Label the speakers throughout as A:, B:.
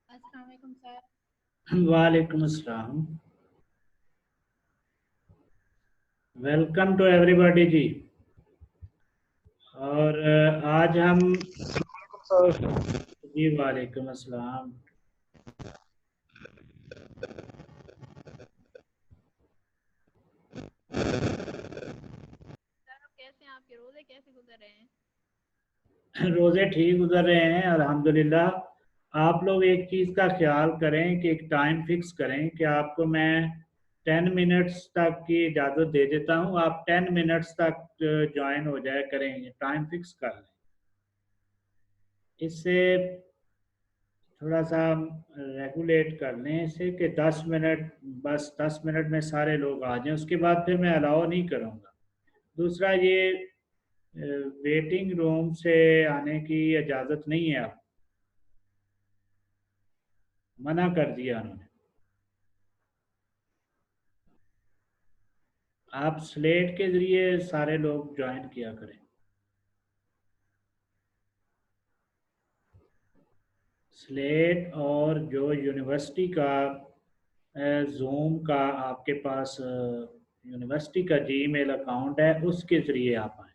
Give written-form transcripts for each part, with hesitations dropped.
A: अस्सलाम वालेकुम सर।
B: वालेकुम अस्सलाम। वेलकम टू एवरीबॉडी जी। और आज हम जी वालेकुम अस्सलाम।
A: सर आप कैसे हैं? आपके रोजे कैसे गुजर रहे हैं?
B: रोज़े ठीक गुजर रहे हैं अल्हम्दुलिल्लाह। आप लोग एक चीज़ का ख्याल करें कि एक टाइम फिक्स करें कि आपको मैं 10 मिनट्स तक की इजाज़त दे देता हूँ। आप 10 मिनट्स तक ज्वाइन हो जाया करें, टाइम फिक्स कर लें। इससे थोड़ा सा रेगुलेट कर लें इसे कि 10 मिनट, बस 10 मिनट में सारे लोग आ जाएं, उसके बाद फिर मैं अलाउ नहीं करूँगा। दूसरा ये वेटिंग रूम से आने की इजाज़त नहीं है, आप मना कर दिया उन्होंने। आप स्लेट के ज़रिए सारे लोग ज्वाइन किया करें। स्लेट और जो यूनिवर्सिटी का जूम का आपके पास यूनिवर्सिटी का जीमेल अकाउंट है, उसके ज़रिए आप आए,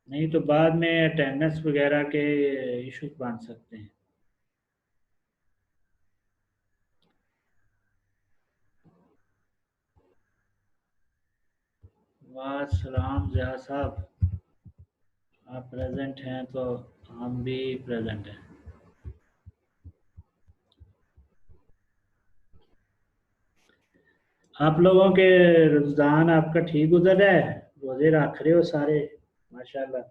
B: नहीं तो बाद में अटेंडेंस वगैरह के इश्यूज बन सकते हैं। वाह सलाम ज़िया साहब, आप प्रेजेंट हैं तो हम भी प्रेजेंट हैं। आप लोगों के रुझान आपका ठीक गुजर रहा है, रोजे रख रहे हो सारे, माशाल्लाह।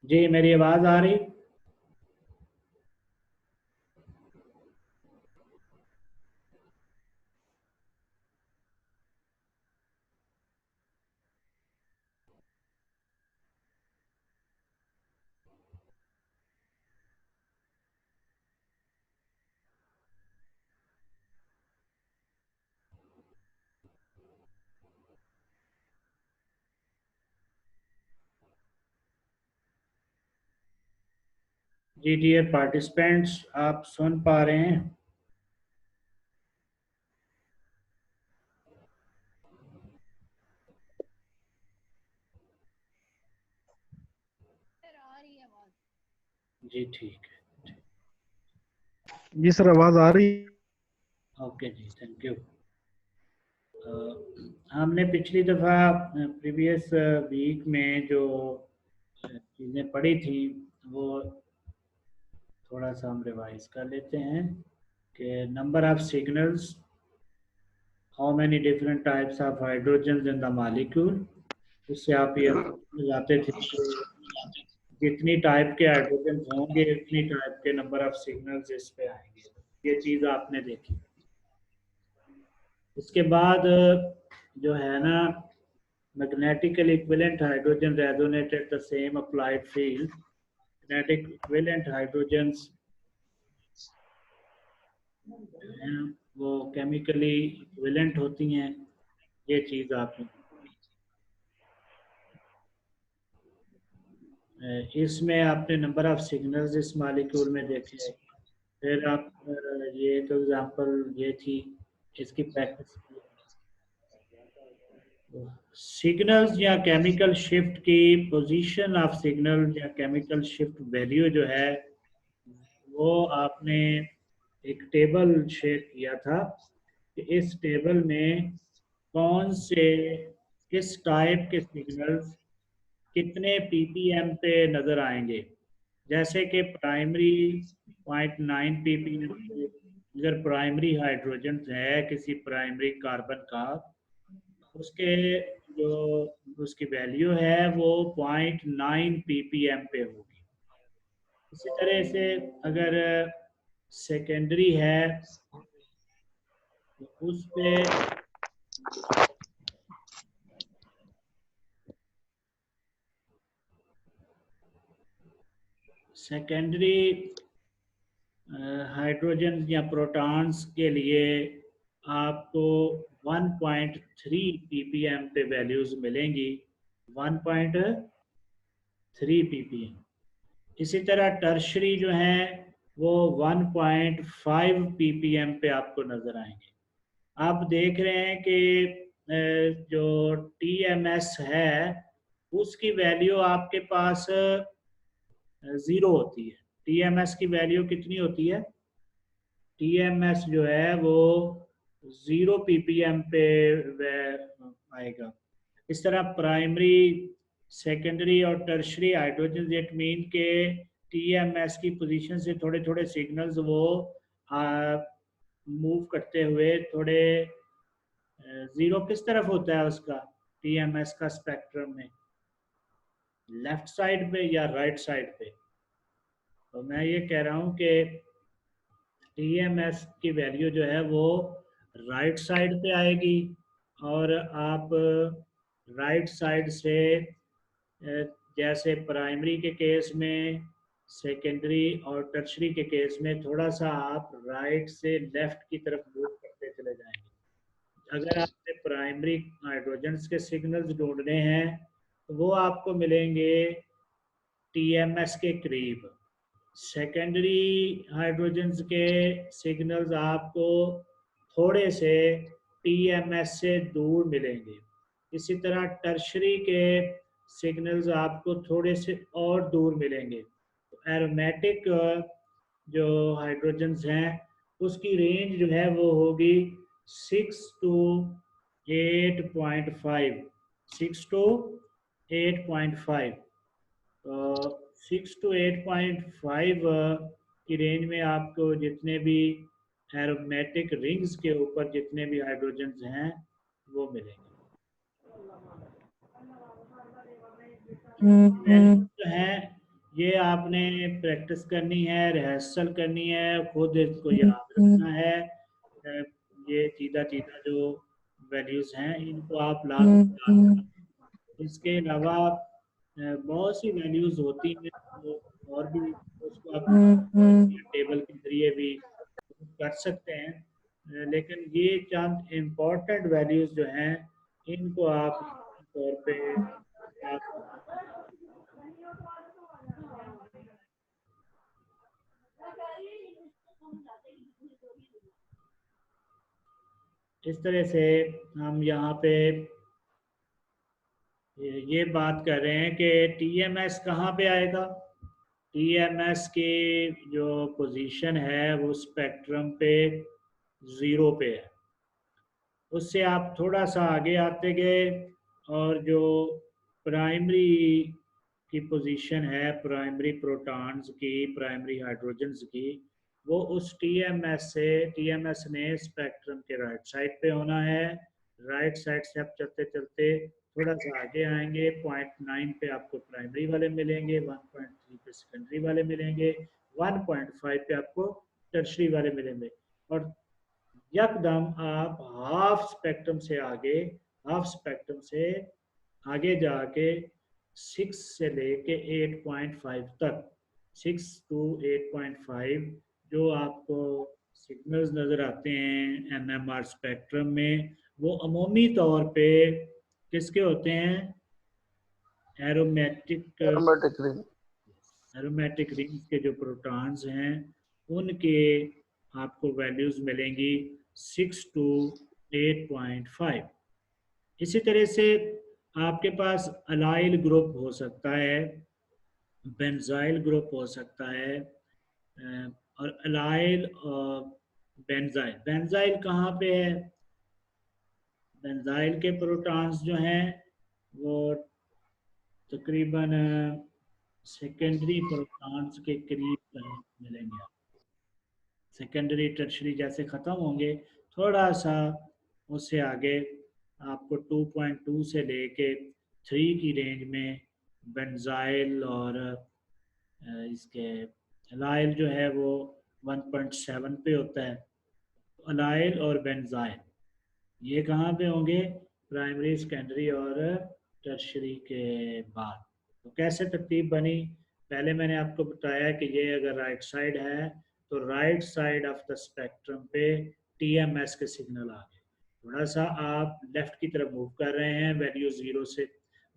B: जी मेरी आवाज़ आ रही? जी डियर पार्टिसिपेंट्स, आप सुन पा रहे हैं?
A: सर आ रही है आवाज।
B: जी ठीक है।
C: जी सर, आवाज आ रही?
B: ओके जी, थैंक यू। हमने पिछली दफ़ा प्रीवियस वीक में जो चीज़ें पढ़ी थी वो थोड़ा सा हम रिवाइज कर लेते हैं कि number of signals, how many different types of hydrogen in the molecule. इससे आप ये लगाते थे कि जितनी टाइप के हाइड्रोजन होंगे उतनी टाइप के नंबर ऑफ सिग्नल्स इस पे आएंगे। ये चीज़ आपने देखी। इसके बाद जो है ना, magnetical equivalent hydrogen resonated the same applied field. Magnetic equivalent hydrogens हैं वो केमिकली इक्विवेलेंट होती हैं। ये चीज़ आपने इसमें आपने नंबर ऑफ सिग्नल्स इस मॉलिक्यूल में देखे। फिर आप ये तो एग्जांपल ये थी, इसकी प्रैक्टिस सिग्नल्स या केमिकल शिफ्ट की पोजीशन ऑफ सिग्नल या केमिकल शिफ्ट वैल्यू जो है वो आपने एक टेबल शेयर किया था कि इस टेबल में कौन से किस टाइप के सिग्नल्स कितने पीपीएम पे नज़र आएंगे। जैसे कि प्राइमरी 0.9 पीपीएम पे अगर प्राइमरी हाइड्रोजन है किसी प्राइमरी कार्बन का, उसके जो उसकी वैल्यू है वो 0.9 पीपीएम पे होगी। इसी तरह से अगर सेकेंडरी है तो उस पे सेकेंडरी हाइड्रोजन या प्रोटॉन्स के लिए आपको 1.3 ppm पे वैल्यूज मिलेंगी। 1.3 ppm। इसी तरह टर्शरी जो है वो 1.5 ppm पे आपको नजर आएंगे। आप देख रहे हैं कि जो TMS है उसकी वैल्यू आपके पास 0 होती है। TMS की वैल्यू कितनी होती है? TMS जो है वो 0 ppm पे वह आएगा। इस तरह प्राइमरी, सेकेंडरी और टर्शरी हाइड्रोजन, इट मीन के टीएमएस की पोजीशन से थोड़े थोड़े सिग्नल्स वो मूव करते हुए थोड़े, जीरो किस तरफ होता है उसका टीएमएस का स्पेक्ट्रम में, लेफ्ट साइड पे या राइट साइड पे? तो मैं ये कह रहा हूँ कि टीएमएस की वैल्यू जो है वो राइट साइड पे आएगी, और आप राइट साइड से जैसे प्राइमरी के केस में, सेकेंडरी और टर्शरी के केस में थोड़ा सा आप राइट से लेफ्ट की तरफ मूव करते चले जाएंगे। अगर आपने प्राइमरी हाइड्रोजन्स के सिग्नल्स ढूंढने हैं तो वो आपको मिलेंगे टीएमएस के करीब। सेकेंडरी हाइड्रोजन्स के सिग्नल्स आपको थोड़े से टीएमएस से दूर मिलेंगे। इसी तरह टर्शरी के सिग्नल्स आपको थोड़े से और दूर मिलेंगे। तो एरोमेटिक जो हाइड्रोजन्स हैं उसकी रेंज जो है वो होगी 6 to 8.5, 6 to 8.5। तो 6 to 8.5 की रेंज में आपको जितने भी एरोमेटिक रिंग्स के ऊपर जितने भी हाइड्रोजन्स हैं वो मिलेंगे। जो है ये आपने प्रैक्टिस करनी है, रिहर्सल करनी है, खुद इसको याद रखना है। ये सीधा सीधा जो वैल्यूज हैं इनको आप लाजमी याद रखें। इसके अलावा बहुत सी वैल्यूज होती हैं तो और भी उसको आप टेबल के जरिए भी कर सकते हैं, लेकिन ये चंद इम्पोर्टेंट वैल्यूज जो हैं इनको आप तौर पे याद रखें। इस तरह से हम यहाँ पे ये बात कर रहे हैं कि टीएमएस कहाँ पे आएगा। टीएमएस की जो पोजीशन है वो स्पेक्ट्रम पे 0 पे है। उससे आप थोड़ा सा आगे आते गए और जो प्राइमरी की पोजीशन है, प्राइमरी प्रोटॉन्स की, प्राइमरी हाइड्रोजन्स की, वो उस टीएमएस ने स्पेक्ट्रम के राइट साइड पे होना है। राइट साइड से आप चलते चलते थोड़ा सा आगे आएंगे, 0.9 पे आपको प्राइमरी वाले मिलेंगे, 1.3 पे सेकेंडरी वाले मिलेंगे, 1.5 पे आपको टर्शरी वाले मिलेंगे, और यकदम आप हाफ स्पेक्ट्रम से आगे जाके 6 से लेके 8.5 तक, 6 to 8.5 जो आपको सिग्नल्स नज़र आते हैं एनएमआर स्पेक्ट्रम में, वो अमूमी तौर पे किसके होते हैं? एरोमेटिक रिंग्स के जो प्रोटॉन्स हैं उनके आपको वैल्यूज मिलेंगी 6 to 8.5। इसी तरह से आपके पास अलाइल ग्रुप हो सकता है, बेंजाइल ग्रुप हो सकता है, और अलाइल और बेंजाइल कहाँ पे है? बेंजाइल के प्रोटॉन्स जो हैं वो तकरीबन सेकेंडरी प्रोटॉन्स के करीब मिलेंगे। सेकेंडरी टर्शरी जैसे ख़त्म होंगे थोड़ा सा उससे आगे आपको 2.2 से लेके 3 की रेंज में बेंजाइल और इसके अलाइल जो है वो 1.7 पे होता है। अलाइल और बेंजाइल ये कहाँ पे होंगे? प्राइमरी, सेकेंडरी और टर्शरी के बाद। तो कैसे तरतीब बनी? पहले मैंने आपको बताया कि ये अगर राइट साइड है तो right side of the spectrum पे टीएमएस के सिग्नल आ गए। थोड़ा सा आप लेफ्ट की तरफ मूव कर रहे हैं, वैल्यू 0 से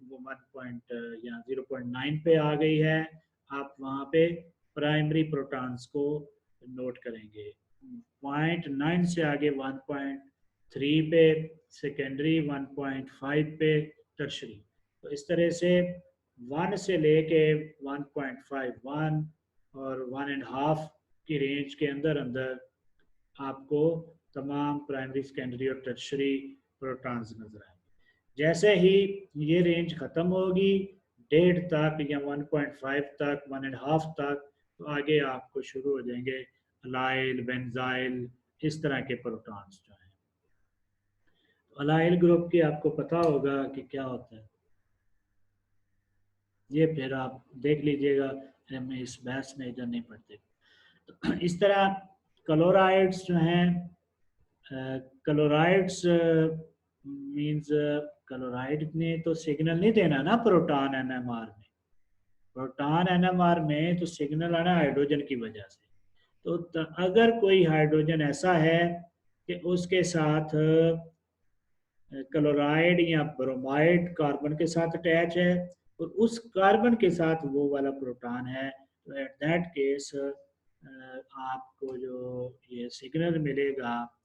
B: वो 0.9 पे आ गई है। आप वहाँ पे प्राइमरी प्रोटॉन्स को नोट करेंगे। 0.9 से आगे 1.3 पे सेकेंडरी, 1.5 पे टर्शरी। तो इस तरह से 1 से लेके 1.5, 1 और 1.5 की रेंज के अंदर अंदर आपको तमाम प्राइमरी, सेकेंडरी और टर्शरी प्रोटॉन्स नजर आएंगे। जैसे ही ये रेंज ख़त्म होगी 1.5 तक या 1.5 तक, 1.5 तक, तो आगे आपको शुरू हो जाएंगे अलाइल, बेंजाइल, इस तरह के प्रोटॉन्स जो हैं। अलाइल ग्रुप की आपको पता होगा कि क्या होता है, ये फिर आप देख लीजिएगा, हमें इस बहस में इधर नहीं पढ़ते। तो इस तरह क्लोराइड्स जो हैं, क्लोराइड्स मींस क्लोराइड ने तो सिग्नल नहीं देना ना प्रोटॉन एनएमआर में। प्रोटॉन एनएमआर में तो सिग्नल आना हाइड्रोजन की वजह से। तो अगर कोई हाइड्रोजन ऐसा है कि उसके साथ क्लोराइड या ब्रोमाइड कार्बन के साथ अटैच है और उस कार्बन के साथ वो वाला प्रोटॉन है, तो एट दैट केस आपको जो ये सिग्नल मिलेगा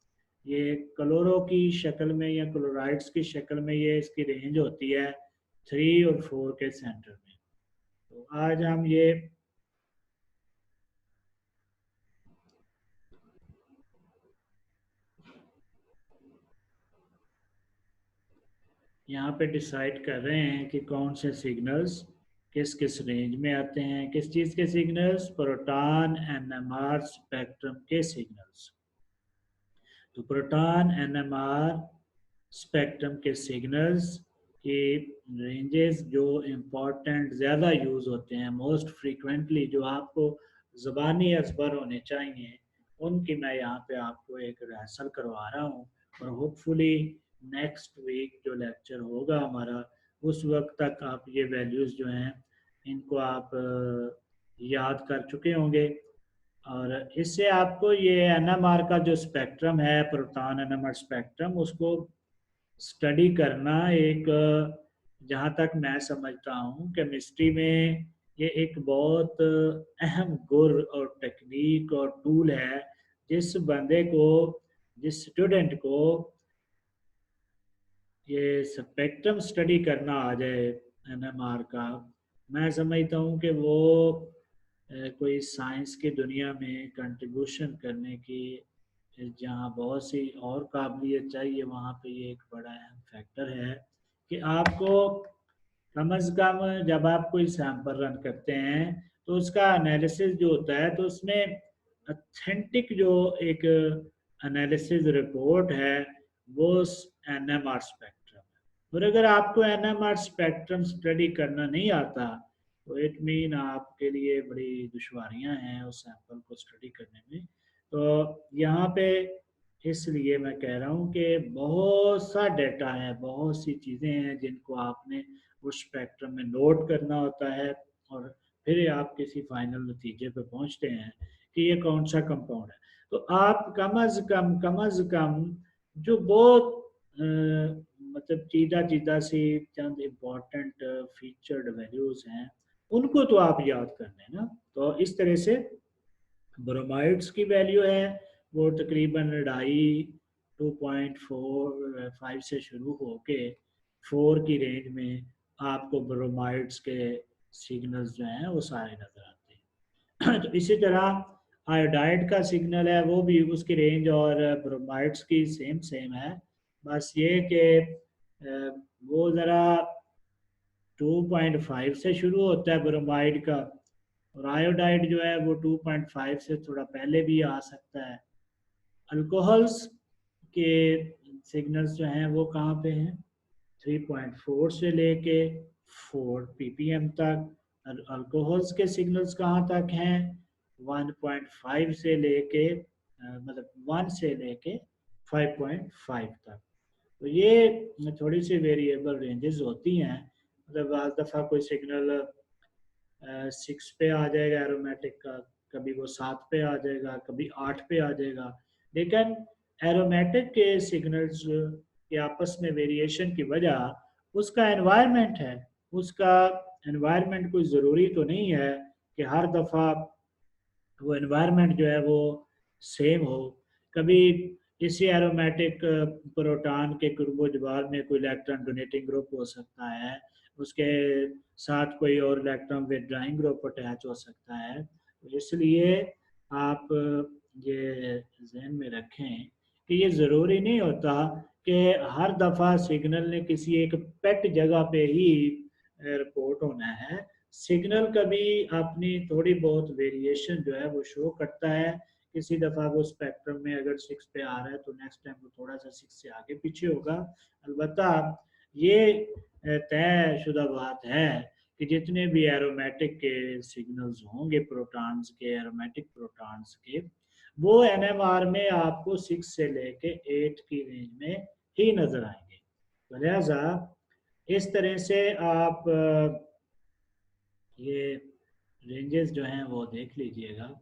B: ये क्लोरो की शक्ल में या क्लोराइड्स की शक्ल में, ये इसकी रेंज होती है 3 और 4 के सेंटर में। तो आज हम ये यहाँ पे डिसाइड कर रहे हैं कि कौन से सिग्नल्स किस किस रेंज में आते हैं। किस चीज़ के सिग्नल्स? प्रोटॉन एनएमआर स्पेक्ट्रम के सिग्नल्स। तो प्रोटॉन एनएमआर स्पेक्ट्रम के सिग्नल्स की रेंजेस जो इम्पोर्टेंट ज़्यादा यूज़ होते हैं, मोस्ट फ्रीक्वेंटली जो आपको ज़बानी असबर होने चाहिए, उनकी मैं यहाँ पे आपको एक रिहर्सल करवा रहा हूँ। और होपफुली नेक्स्ट वीक जो लेक्चर होगा हमारा, उस वक्त तक आप ये वैल्यूज़ जो हैं इनको आप याद कर चुके होंगे। और इससे आपको ये एनएमआर का जो स्पेक्ट्रम है, प्रोटॉन एनएमआर स्पेक्ट्रम, उसको स्टडी करना एक, जहाँ तक मैं समझता हूँ केमिस्ट्री में ये एक बहुत अहम गुर और टेक्निक और टूल है। जिस बंदे को, जिस स्टूडेंट को ये स्पेक्ट्रम स्टडी करना आ जाए एनएमआर का, मैं समझता हूँ कि वो कोई साइंस की दुनिया में कंट्रीब्यूशन करने की, जहाँ बहुत सी और काबिलियत चाहिए, वहाँ पे ये एक बड़ा अहम फैक्टर है कि आपको कम अज़ कम जब आप कोई सैंपल रन करते हैं तो उसका एनालिसिस जो होता है, तो उसमें ऑथेंटिक जो एक एनालिसिस रिपोर्ट है वो एनएमआर स्पेक्ट्रम है। और अगर आपको एनएमआर स्पेक्ट्रम स्टडी करना नहीं आता तो इट मीन आपके लिए बड़ी दुश्वारियां हैं उस सैंपल को स्टडी करने में। तो यहाँ पे इसलिए मैं कह रहा हूँ कि बहुत सा डेटा है, बहुत सी चीज़ें हैं जिनको आपने उस स्पेक्ट्रम में नोट करना होता है, और फिर आप किसी फाइनल नतीजे पे पहुँचते हैं कि ये कौन सा कंपाउंड है। तो आप कम अज़ कम जो बहुत मतलब चीदा चीदा सी चंद इम्पोर्टेंट फीचर्ड वैल्यूज़ हैं उनको तो आप याद कर लें ना। तो इस तरह से ब्रोमाइड्स की वैल्यू है वो तकरीबन 2.45 से शुरू होके 4 की रेंज में आपको ब्रोमाइड्स के सिग्नल्स जो हैं वो सारे नज़र आते हैं। तो इसी तरह आयोडाइड का सिग्नल है, वो भी उसकी रेंज और ब्रोमाइड्स की सेम है, बस ये कि वो ज़रा 2.5 से शुरू होता है ब्रोमाइड का, और आयोडाइड जो है वो 2.5 से थोड़ा पहले भी आ सकता है। अल्कोहल्स के सिग्नल्स जो हैं वो कहाँ पे हैं? 3.4 से लेके 4 ppm तक। अल्कोहल्स के सिग्नल्स कहाँ तक हैं? 1.5 से लेके मतलब 1 से लेके 5.5 तक। तो ये थोड़ी सी वेरिएबल रेंजेस होती हैं। मतलब आज दफ़ा कोई सिग्नल 6 पे आ जाएगा एरोमेटिक का, कभी वो 7 पे आ जाएगा, कभी 8 पे आ जाएगा। लेकिन एरोमेटिक के सिग्नल्स के आपस में वेरिएशन की वजह उसका एनवायरनमेंट है। उसका एनवायरनमेंट कोई ज़रूरी तो नहीं है कि हर दफ़ा वो एनवायरनमेंट जो है वो सेम हो। कभी इसी एरोमेटिक प्रोटॉन के कुर्बो जवाब में कोई इलेक्ट्रॉन डोनेटिंग ग्रुप हो सकता है, उसके साथ कोई और इलेक्ट्रॉन विदड्राइंग ग्रुप अटैच हो सकता है। तो इसलिए आप ये जहन में रखें कि ये ज़रूरी नहीं होता कि हर दफ़ा सिग्नल ने किसी एक पेट जगह पे ही रिपोर्ट होना है। सिग्नल कभी अपनी थोड़ी बहुत वेरिएशन जो है वो शो करता है। किसी दफ़ा वो स्पेक्ट्रम में अगर 6 पे आ रहा है तो नेक्स्ट टाइम वो थोड़ा सा 6 से आगे पीछे होगा। अलबत्ता ये तयशुदा बात है कि जितने भी एरोमेटिक के सिग्नल्स होंगे, प्रोटॉन्स के, एरोमेटिक प्रोटॉन्स के, वो एनएमआर में आपको 6 से लेके 8 की रेंज में ही नजर आएंगे। तो लिहाजा इस तरह से आप ये रेंजेस जो हैं वो देख लीजिएगा।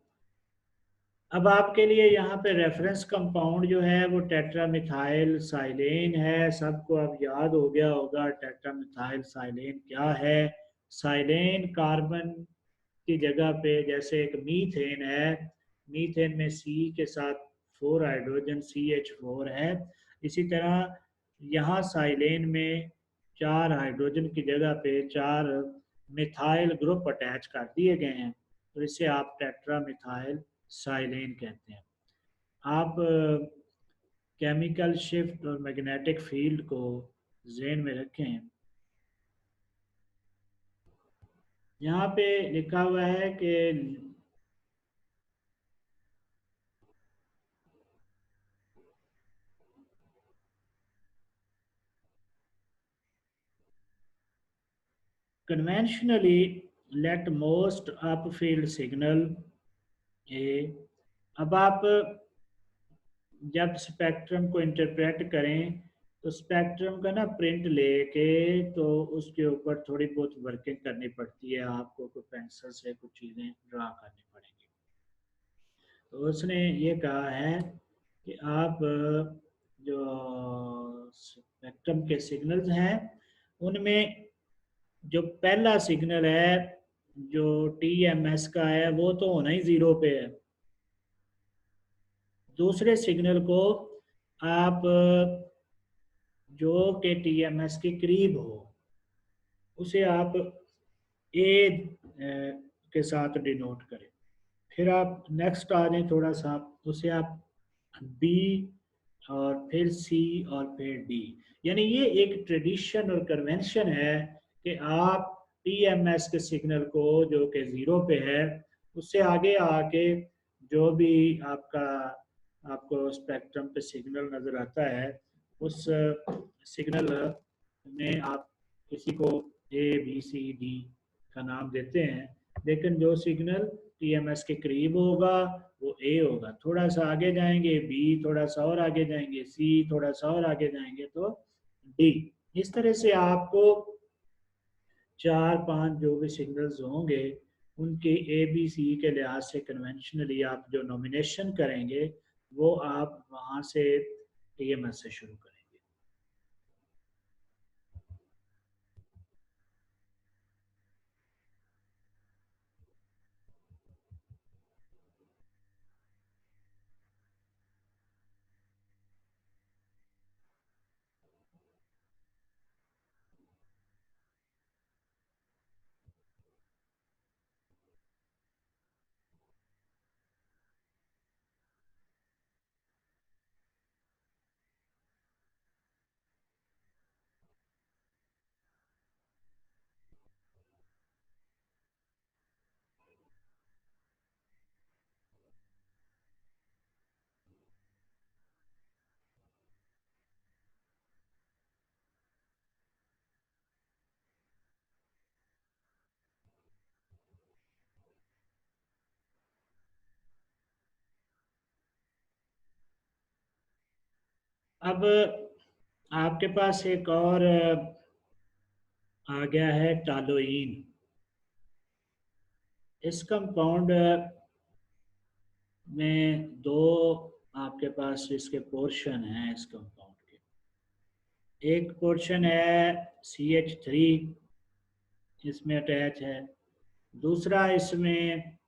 B: अब आपके लिए यहाँ पे रेफरेंस कंपाउंड जो है वो टेट्रामिथाइल साइलेन है। सबको अब याद हो गया होगा टेट्रामिथाइल साइलेन क्या है। साइलेन कार्बन की जगह पे जैसे एक मीथेन है, मीथेन में सी के साथ 4 हाइड्रोजन CH4 है। इसी तरह यहाँ साइलेन में 4 हाइड्रोजन की जगह पे 4 मिथाइल ग्रुप अटैच कर दिए गए हैं, तो इसे आप टेट्रा मिथाइल साइलेन कहते हैं। आप केमिकल शिफ्ट और मैग्नेटिक फील्ड को ज़हन में रखें। यहाँ पे लिखा हुआ है कि conventionally let most upfield signal ए। अब आप जब स्पेक्ट्रम को इंटरप्रेट करें तो स्पेक्ट्रम का ना प्रिंट लेके तो उसके ऊपर थोड़ी बहुत वर्किंग करनी पड़ती है, आपको कोई पेंसिल से कुछ चीज़ें ड्रा करनी पड़ेंगी। तो उसने ये कहा है कि आप जो स्पेक्ट्रम के सिग्नल्स हैं उनमें जो पहला सिग्नल है जो TMS का है वो तो होना ही 0 पे है। दूसरे सिग्नल को आप जो के TMS के करीब हो उसे आप ए के साथ डिनोट करें। फिर आप नेक्स्ट आ जाए थोड़ा सा, उसे आप बी और फिर सी और फिर डी। यानी ये एक ट्रेडिशन और कन्वेंशन है कि आप TMS के सिग्नल को जो कि 0 पे है उससे आगे आके जो भी आपको स्पेक्ट्रम पे सिग्नल नज़र आता है उस सिग्नल में आप किसी को ABCD का नाम देते हैं, लेकिन जो सिग्नल TMS के करीब होगा वो A होगा। थोड़ा सा आगे जाएंगे B, थोड़ा सा और आगे जाएंगे C, थोड़ा सा और आगे जाएंगे तो D। इस तरह से आपको 4-5 जो भी सिग्नल्स होंगे उनके ABC के लिहाज से कन्वेंशनली आप जो नॉमिनेशन करेंगे वो आप वहाँ से TMS से शुरू करेंगे। अब आपके पास एक और आ गया है टालोइन। इस कंपाउंड में दो आपके पास इसके पोर्शन हैं इस कंपाउंड के। एक पोर्शन है CH3 इसमें अटैच है, दूसरा इसमें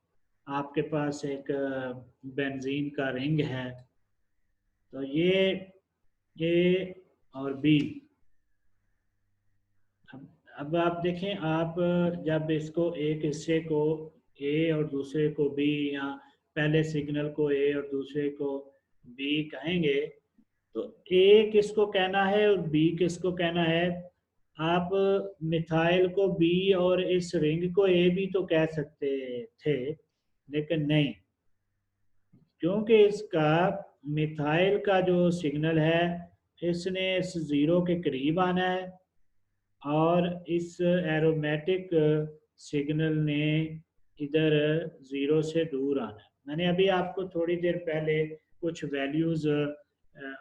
B: आपके पास एक बेंजीन का रिंग है। तो ये A और B। अब आप देखें, आप जब इसको एक हिस्से को A और दूसरे को B, या पहले सिग्नल को A और दूसरे को B कहेंगे तो ए किसको कहना है और बी किसको कहना है? आप मिथाइल को बी और इस रिंग को ए भी तो कह सकते थे, लेकिन नहीं, क्योंकि इसका मिथाइल का जो सिग्नल है इसने इस जीरो के करीब आना है और इस एरोमेटिक सिग्नल ने इधर जीरो से दूर आना है। मैंने अभी आपको थोड़ी देर पहले कुछ वैल्यूज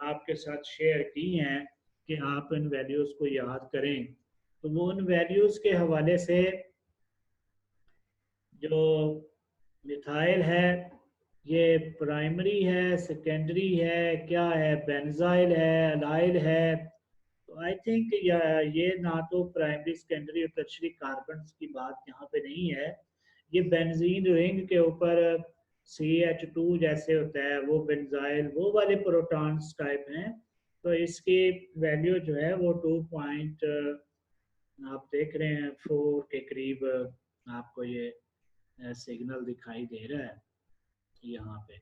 B: आपके साथ शेयर की हैं कि आप इन वैल्यूज को याद करें। तो वो उन वैल्यूज के हवाले से जो मिथाइल है ये प्राइमरी है, सेकेंडरी है, क्या है, बेंजाइल है, अलाइल है। तो आई थिंक ये ना तो प्राइमरी, सेकेंडरी और टर्शरी कार्बन की बात यहाँ पे नहीं है। ये बेंजीन रिंग के ऊपर CH2 जैसे होता है वो बेंजाइल, वो वाले प्रोटॉन्स टाइप हैं। तो इसकी वैल्यू जो है वो 2 पॉइंट आप देख रहे हैं 4 के करीब आपको ये सिग्नल दिखाई दे रहा है यहाँ पे।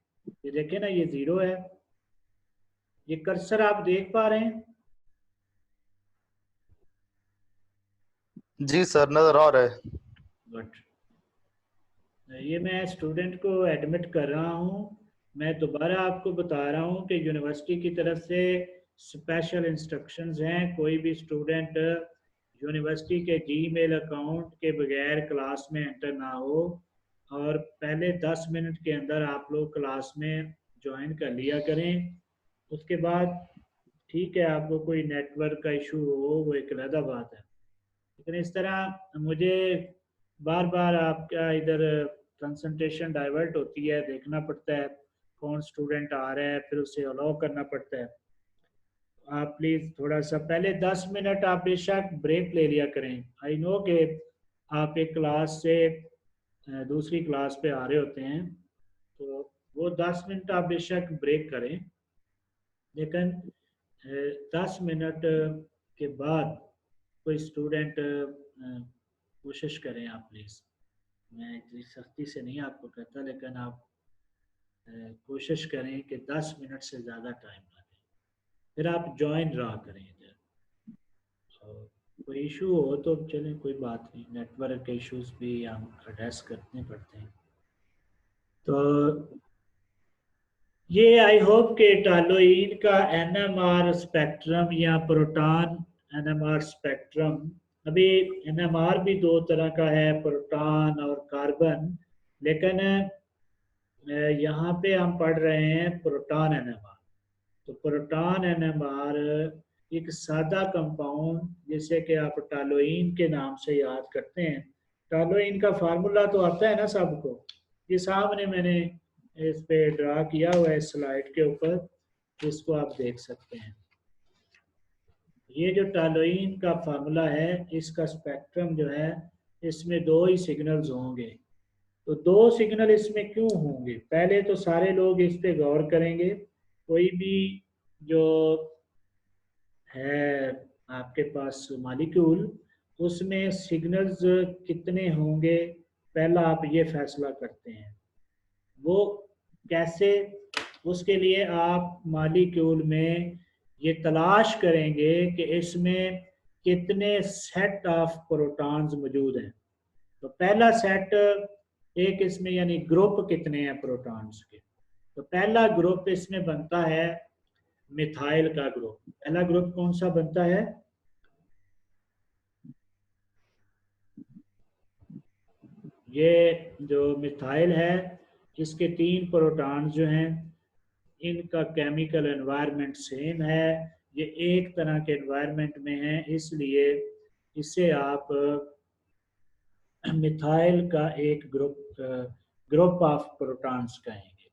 B: ये देखें ना, ये जीरो है। ये कर्सर आप देख पा रहे हैं?
D: जी सर, नजर आ रहा है।
B: गुड। ये मैं स्टूडेंट को एडमिट कर रहा हूँ। मैं दोबारा आपको बता रहा हूँ कि यूनिवर्सिटी की तरफ से स्पेशल इंस्ट्रक्शंस हैं। कोई भी स्टूडेंट यूनिवर्सिटी के जीमेल अकाउंट के बगैर क्लास में एंटर ना हो और पहले 10 मिनट के अंदर आप लोग क्लास में ज्वाइन कर लिया करें। उसके बाद ठीक है, आपको कोई नेटवर्क का इशू हो वो एक अलग बात है, लेकिन इस तरह मुझे बार बार आपका इधर कंसंट्रेशन डाइवर्ट होती है, देखना पड़ता है कौन स्टूडेंट आ रहा है, फिर उसे अलाउ करना पड़ता है। आप प्लीज़ थोड़ा सा पहले 10 मिनट आप बेशक ब्रेक ले लिया करें। आई नो कि आप एक क्लास से दूसरी क्लास पे आ रहे होते हैं, तो वो 10 मिनट आप बेशक ब्रेक करें, लेकिन 10 मिनट के बाद कोई स्टूडेंट कोशिश करें आप प्लीज़। मैं इतनी सख्ती से नहीं आपको कहता, लेकिन आप कोशिश करें कि 10 मिनट से ज़्यादा टाइम ना दें, फिर आप ज्वाइन रहा करें इधर। और कोई इशू हो तो चलें, कोई बात नहीं, नेटवर्क के इश्यूज भी हम एड्रेस करने पड़ते हैं। तो ये आई होप के टालोइन का NMR स्पेक्ट्रम या प्रोटॉन NMR स्पेक्ट्रम, अभी NMR भी दो तरह का है, प्रोटॉन और कार्बन, लेकिन यहाँ पे हम पढ़ रहे हैं प्रोटॉन NMR। तो प्रोटॉन NMR एक सादा कंपाउंड जिसे कि आप टालोइन के नाम से याद करते हैं। टालोइन का फार्मूला तो आता है ना सबको, ये सामने मैंने इस पे ड्रा किया हुआ है स्लाइड के ऊपर, इसको आप देख सकते हैं। ये जो टालोइन का फार्मूला है, इसका स्पेक्ट्रम जो है इसमें दो ही सिग्नल्स होंगे। तो दो सिग्नल इसमें क्यों होंगे, पहले तो सारे लोग इस पे गौर करेंगे। कोई भी जो है आपके पास मॉलिक्यूल, उसमें सिग्नल्स कितने होंगे पहला आप ये फैसला करते हैं। वो कैसे? उसके लिए आप मॉलिक्यूल में ये तलाश करेंगे कि इसमें कितने सेट ऑफ प्रोटॉन्स मौजूद हैं। तो पहला सेट एक इसमें यानी ग्रुप कितने हैं प्रोटॉन्स के, तो पहला ग्रुप इसमें बनता है मिथाइल का ग्रुप। पहला ग्रुप कौन सा बनता है? ये जो मिथाइल है इसके 3 प्रोटॉन्स जो हैं इनका केमिकल एनवायरनमेंट सेम है, ये एक तरह के एनवायरनमेंट में है, इसलिए इसे आप मिथाइल का एक ग्रुप ऑफ प्रोटॉन्स कहेंगे।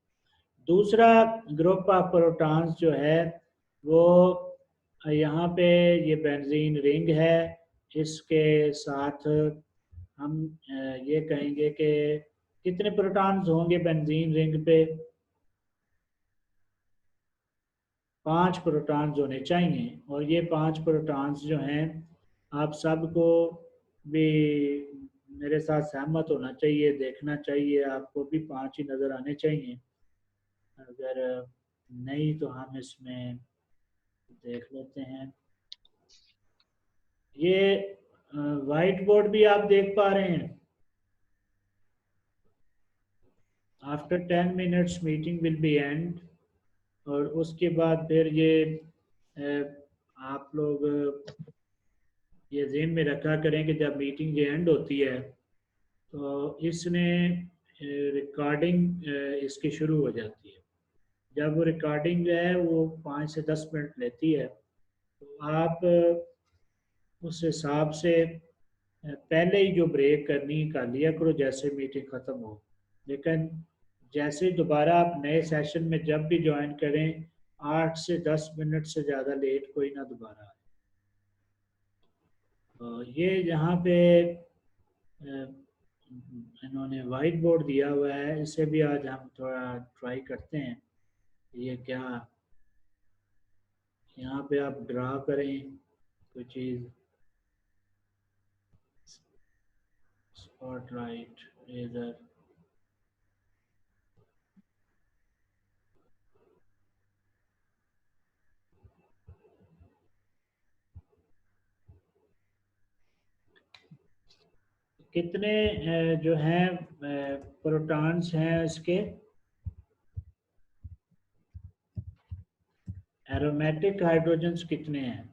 B: दूसरा ग्रुप ऑफ प्रोटॉन्स जो है वो यहाँ पे ये बेंजीन रिंग है, इसके साथ हम ये कहेंगे कि कितने प्रोटॉन्स होंगे बेंजीन रिंग पे? 5 प्रोटॉन्स होने चाहिए। और ये 5 प्रोटॉन्स जो हैं आप सबको भी मेरे साथ सहमत होना चाहिए, देखना चाहिए, आपको भी 5 ही नज़र आने चाहिए। अगर नहीं तो हम इसमें देख लेते हैं। ये व्हाइट बोर्ड भी आप देख पा रहे हैं। After 10 minutes meeting will be and, और उसके बाद फिर ये आप लोग ये ज़हन में रखा करें कि जब मीटिंग ये एंड होती है तो इसने रिकॉर्डिंग इसकी शुरू हो जाती है। जब वो रिकॉर्डिंग जो है वो 5 से 10 मिनट लेती है, तो आप उस हिसाब से पहले ही जो ब्रेक करनी कर लिया करो जैसे मीटिंग ख़त्म हो। लेकिन जैसे दोबारा आप नए सेशन में जब भी ज्वाइन करें, 8 से 10 मिनट से ज़्यादा लेट कोई ना दोबारा आए। ये यहाँ पे इन्होंने वाइट बोर्ड दिया हुआ है, इसे भी आज हम थोड़ा ट्राई करते हैं। ये क्या, यहाँ पे आप ड्रा करें कोई चीज़, स्पॉटलाइट, रेजर, कितने जो हैं प्रोटॉन्स हैं इसके, एरोमेटिक हाइड्रोजन्स कितने हैं?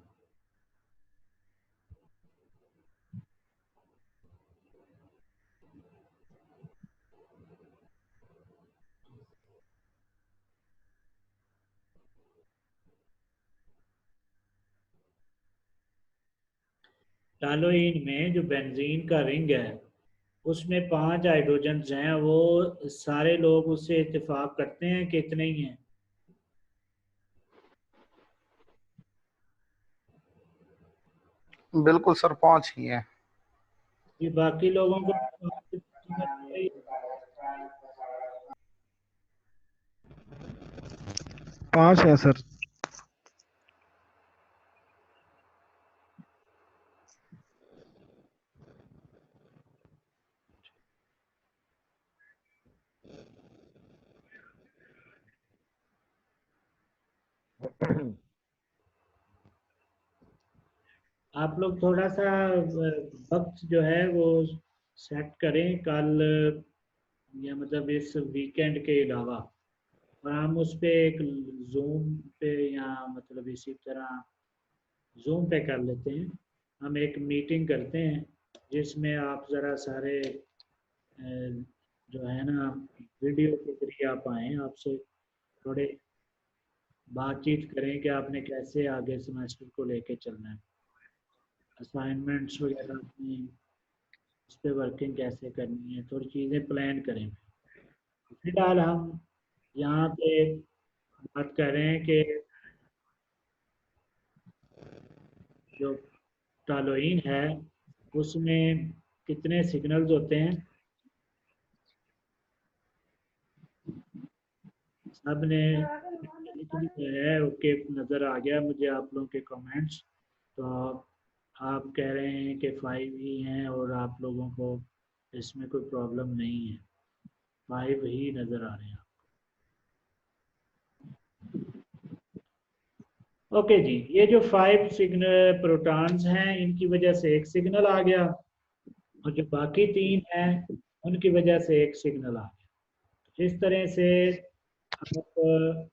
B: टालोइन में जो बेंजीन का रिंग है उसमें 5 हाइड्रोजन्स हैं, वो सारे लोग उससे इत्तेफाक करते हैं कि इतने ही हैं?
C: बिल्कुल सर, 5 ही है।
B: ये बाकी लोगों को
C: 5 है सर।
B: आप लोग थोड़ा सा वक्त जो है वो सेट करें कल, या मतलब इस वीकेंड के अलावा, और हम उस पे एक जूम पे या मतलब इसी तरह जूम पे कर लेते हैं। हम एक मीटिंग करते हैं जिसमें आप ज़रा सारे जो है ना वीडियो के जरिए आप आएँ, आपसे थोड़े बातचीत करें कि आपने कैसे आगे सेमेस्टर को लेके चलना है, असाइनमेंट्स वगैरह अपनी उस पर वर्किंग कैसे करनी है, थोड़ी चीज़ें प्लान करें। फिलहाल हम यहाँ पे बात कर रहे हैं कि जो टालोइन है उसमें कितने सिग्नल्स होते हैं। सब ने लिख दिया है, ओके, नज़र आ गया मुझे आप लोगों के कमेंट्स। तो आप कह रहे हैं कि 5 ही हैं और आप लोगों को इसमें कोई प्रॉब्लम नहीं है, 5 ही नज़र आ रहे हैं। ओके जी, ये जो 5 सिग्नल प्रोटॉन्स हैं इनकी वजह से एक सिग्नल आ गया, और जो बाकी 3 हैं उनकी वजह से एक सिग्नल आ गया। इस तरह से आप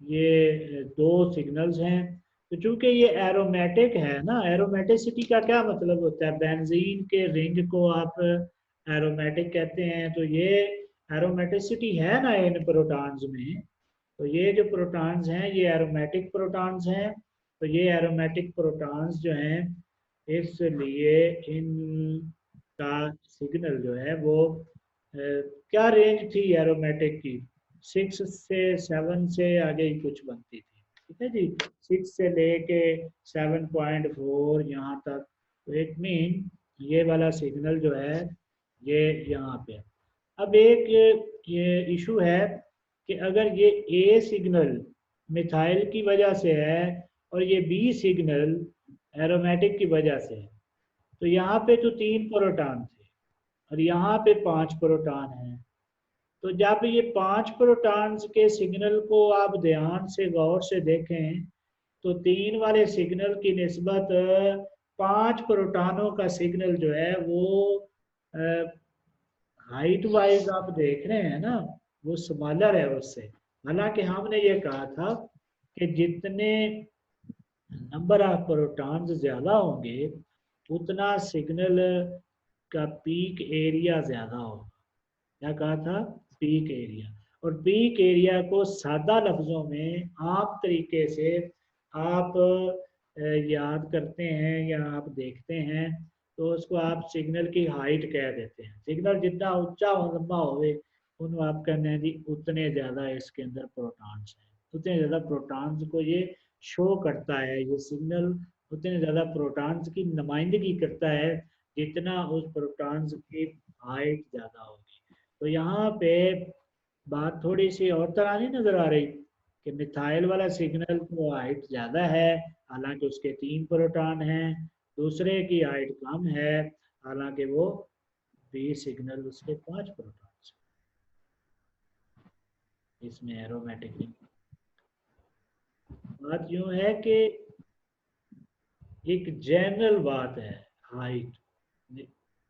B: ये 2 सिग्नल्स हैं। तो चूंकि ये एरोमेटिक है ना, एरोमेटिसिटी का क्या मतलब होता है, बेंजीन के रिंग को आप एरोमेटिक कहते हैं, तो ये एरोमेटिसिटी है ना इन प्रोटॉन्स में। तो ये जो प्रोटॉन्स हैं ये एरोमेटिक प्रोटॉन्स हैं। तो ये एरोमेटिक प्रोटॉन्स जो हैं इसलिए इन का सिग्नल जो है वो क्या रेंज थी एरोमेटिक की, 6 से 7 से आगे ही कुछ बनती थी, ठीक है जी, 6 से लेके 7.4 यहाँ तक। तो इट मीन ये वाला सिग्नल जो है ये यहाँ पे है। अब एक ये इशू है कि अगर ये ए सिग्नल मिथाइल की वजह से है और ये बी सिग्नल एरोमेटिक की वजह से है, तो यहाँ पे तो 3 प्रोटॉन थे और यहाँ पे 5 प्रोटॉन हैं। तो जब ये 5 प्रोटॉन्स के सिग्नल को आप ध्यान से गौर से देखें तो 3 वाले सिग्नल की निस्बत 5 प्रोटॉनों का सिग्नल जो है वो हाइट वाइज आप देख रहे हैं ना, वो स्मॉलर है उससे। हालांकि हमने ये कहा था कि जितने नंबर ऑफ प्रोटॉन्स ज्यादा होंगे उतना सिग्नल का पीक एरिया ज्यादा होगा। क्या कहा था? Peak area. और पीक एरिया को सादा लफ्जों में आम तरीके से आप याद करते हैं या आप देखते हैं तो उसको आप सिग्नल की हाइट कह देते हैं। सिग्नल जितना ऊंचा और लंबा होवे उन आप कहते हैं जी उतने ज्यादा इसके अंदर प्रोटॉन्स हैं, उतने ज्यादा प्रोटॉन्स को ये शो करता है, ये सिग्नल उतने ज्यादा प्रोटॉन्स की नुमाइंदगी करता है जितना उस प्रोटॉन्स की हाइट ज्यादा होगी। तो यहाँ पे बात थोड़ी सी और तरह नहीं नजर आ रही कि मिथाइल वाला सिग्नल की हाइट ज्यादा है हालांकि उसके 3 प्रोटॉन हैं, दूसरे की हाइट कम है हालांकि वो बी सिग्नल उसके 5 प्रोटॉन। इसमें एरोमेटिक नहीं। बात यूं है कि एक जनरल बात है हाइट,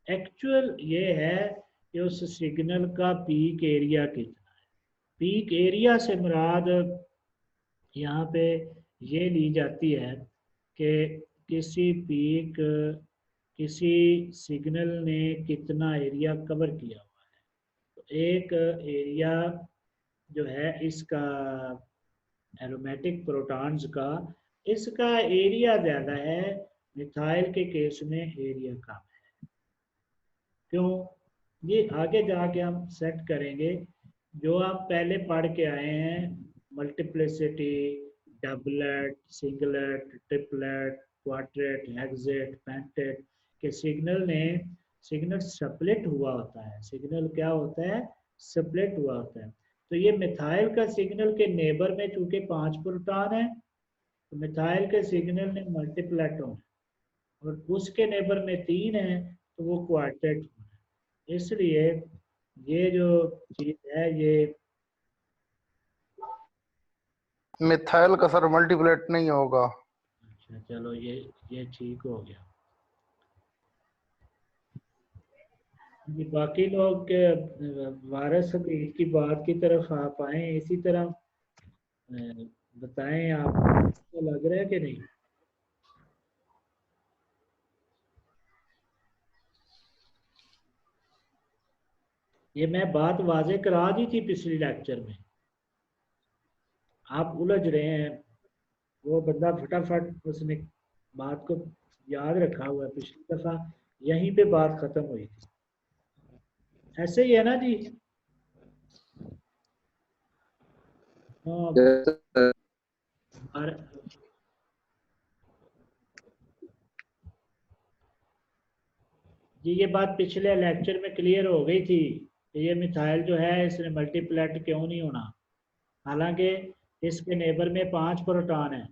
B: एक्चुअल ये है कि उस सिग्नल का पीक एरिया कितना है। पीक एरिया से मुराद यहाँ पे ये ली जाती है कि किसी सिग्नल ने कितना एरिया कवर किया हुआ है। तो एक एरिया जो है इसका एरोमेटिक प्रोटॉन्स का, इसका एरिया ज़्यादा है, मिथाइल के केस में एरिया कम है। क्यों? ये आगे जाके हम सेट करेंगे। जो आप पहले पढ़ के आए हैं multiplicity, doublet, singlet, triplet, quartet, hexet, pentet के सिग्नल स्प्लिट हुआ होता है। सिग्नल क्या होता है? स्प्लिट हुआ होता है। तो ये मिथाइल का सिग्नल के नेबर में चूंकि 5 प्रोटॉन है तो मिथाइल के सिग्नल में मल्टीप्लेटोन है और उसके नेबर में 3 है तो वो क्वार्टेट है। इसलिए ये जो चीज है ये
C: मिथाइल का सर मल्टीप्लेट नहीं होगा।
B: अच्छा चलो ये ठीक हो गया। ये बाकी लोग के वारिस हदीस की बात की तरफ आप आए इसी तरह बताएं आपको लग रहा है कि नहीं? ये मैं बात वाजे करा दी थी पिछली लेक्चर में, आप उलझ रहे हैं। वो बंदा फटाफट उसने बात को याद रखा हुआ है, पिछली दफा यहीं पे बात खत्म हुई थी। ऐसे ही है ना जी? हाँ। और जी ये बात पिछले लेक्चर में क्लियर हो गई थी कि ये मिथाइल जो है इसने मल्टीप्लेट क्यों नहीं होना, हालांकि इसके नेबर में 5 प्रोटॉन है।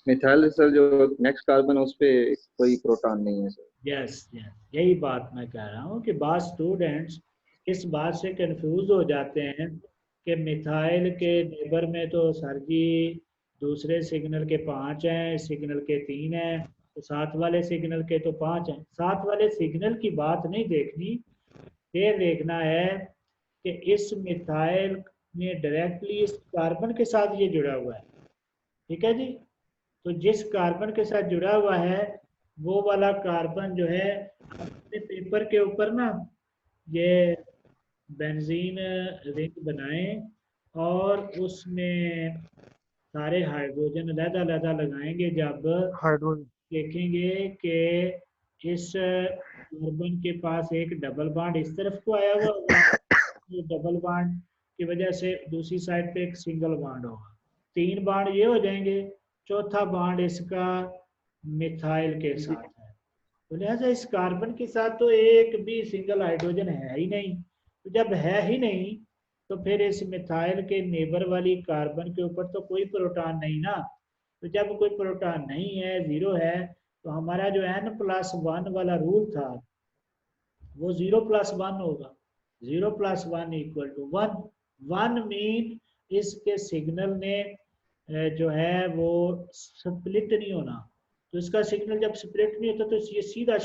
D: मिथाइल सर जो नेक्स्ट कार्बन है उस पे कोई प्रोटॉन नहीं है सर।
B: यस यही बात मैं कह रहा हूँ कि बाद स्टूडेंट्स इस बात से कंफ्यूज हो जाते हैं कि मिथाइल के नेबर में तो सर जी दूसरे सिग्नल के 5 हैं, सिग्नल के 3 हैं, तो साथ वाले सिग्नल के तो 5 हैं। साथ वाले सिग्नल की बात नहीं देखनी, ये देखना है कि इस मिथाइल में डायरेक्टली इस कार्बन के साथ ये जुड़ा हुआ है। ठीक है जी? तो जिस कार्बन के साथ जुड़ा हुआ है वो वाला कार्बन जो है अपने पेपर के ऊपर ना ये बेंजीन रिंग बनाएं और उसमें सारे हाइड्रोजन अलग-अलग लगाएंगे। जब
C: हाइड्रोजन
B: देखेंगे कि इस कार्बन के पास एक डबल बॉन्ड इस तरफ को आया हुआ होगा, तो डबल बॉन्ड की वजह से दूसरी साइड पे एक सिंगल बॉन्ड होगा, 3 बॉन्ड ये हो जाएंगे, चौथा बॉन्ड इसका मिथाइल के साथ है। तो लिहाजा इस कार्बन के साथ तो एक भी सिंगल हाइड्रोजन है ही नहीं। तो जब है ही नहीं तो फिर इस मिथाइल के नेबर वाली कार्बन के ऊपर तो कोई प्रोटॉन नहीं ना। तो जब कोई प्रोटॉन नहीं है, 0 है, तो हमारा जो n+1 वाला रूल था वो 0+1 होगा। 0+1 = 1। 1 मीन इसके सिग्नल ने जो है वो स्प्लिट नहीं होना। तो इसका सिग्नल जब स्प्लिट नहीं होता तो ये सीधा